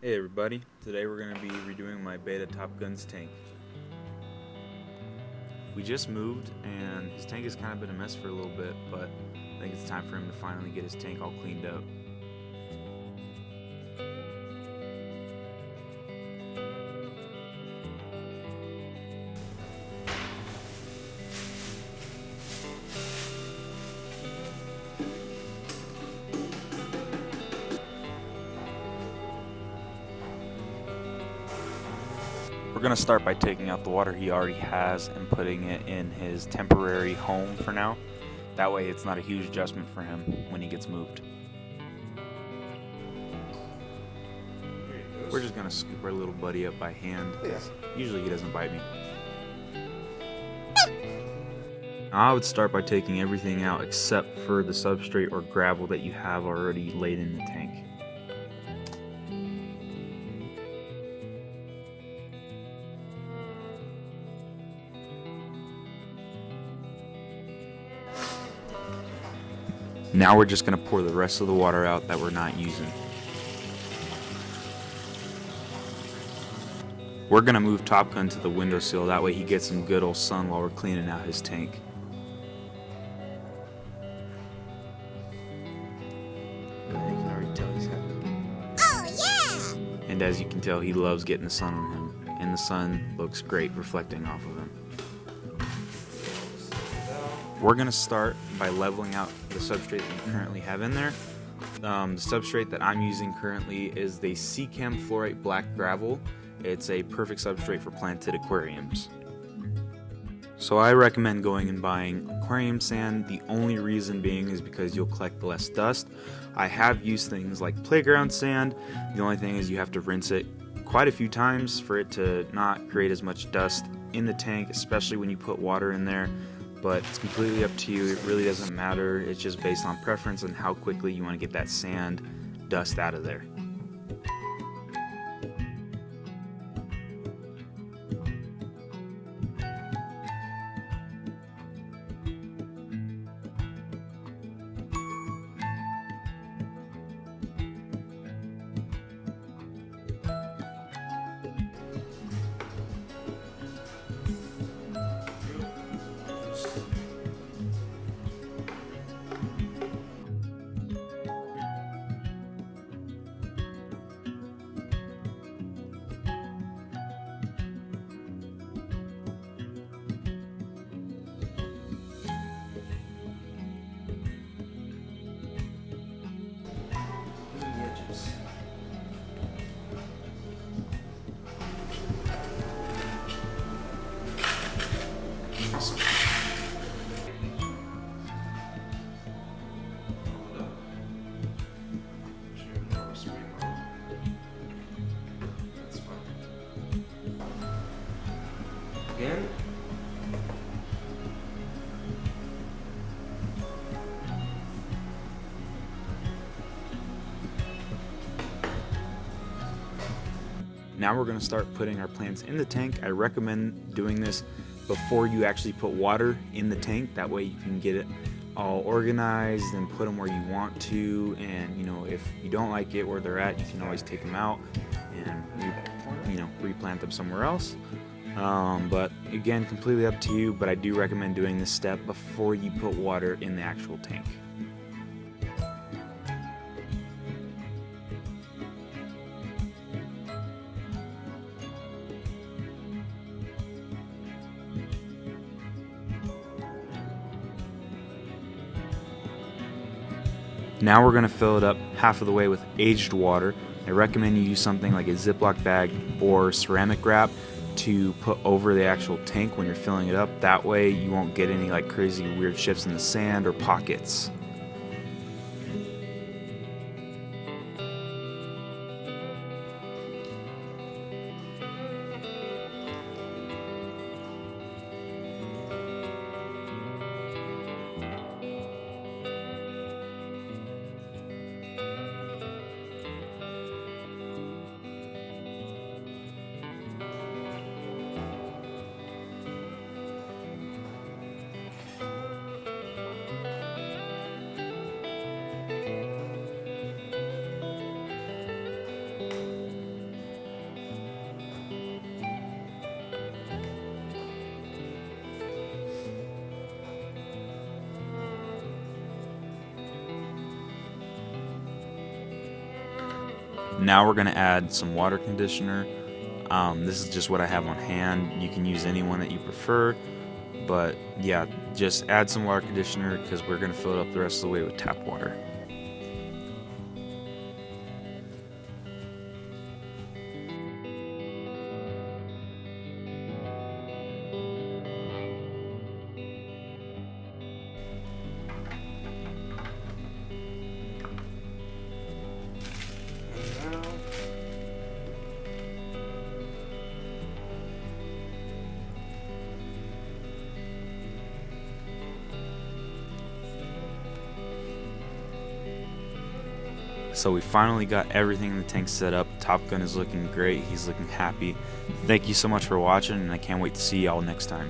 Hey everybody, today we're going to be redoing my BETTA Top Gun's tank. We just moved and his tank has kind of been a mess for a little bit, but I think it's time for him to finally get his tank all cleaned up. We're going to start by taking out the water he already has and putting it in his temporary home for now. That way it's not a huge adjustment for him when he gets moved. We're just going to scoop our little buddy up by hand, because usually he doesn't bite me. I would start by taking everything out except for the substrate or gravel that you have already laid in the tank. Now we're just going to pour the rest of the water out that we're not using. We're going to move Top Gun to the windowsill, that way he gets some good old sun while we're cleaning out his tank. I can already tell he's happy. Oh yeah! And as you can tell, he loves getting the sun on him, and the sun looks great reflecting off of him. We're going to start by leveling out the substrate that you currently have in there. The substrate that I'm using currently is the Seachem Fluorite Black Gravel. It's a perfect substrate for planted aquariums. So I recommend going and buying aquarium sand. The only reason being is because you'll collect less dust. I have used things like playground sand. The only thing is you have to rinse it quite a few times for it to not create as much dust in the tank, especially when you put water in there. But it's completely up to you. It really doesn't matter. It's just based on preference and how quickly you want to get that sand dust out of there. Again. Now we're going to start putting our plants in the tank. I recommend doing this before you actually put water in the tank. That way you can get it all organized and put them where you want to. And if you don't like it where they're at, you can always take them out and replant them somewhere else. But again, completely up to you, but I do recommend doing this step before you put water in the actual tank. Now we're going to fill it up half of the way with aged water. I recommend you use something like a Ziploc bag or ceramic wrap to put over the actual tank when you're filling it up. That way you won't get any crazy weird shifts in the sand or pockets. Now we're going to add some water conditioner. This is just what I have on hand. You can use any one that you prefer, but yeah, just add some water conditioner because we're going to fill it up the rest of the way with tap water. So we finally got everything in the tank set up. Top Gun is looking great. He's looking happy. Thank you so much for watching, and I can't wait to see y'all next time.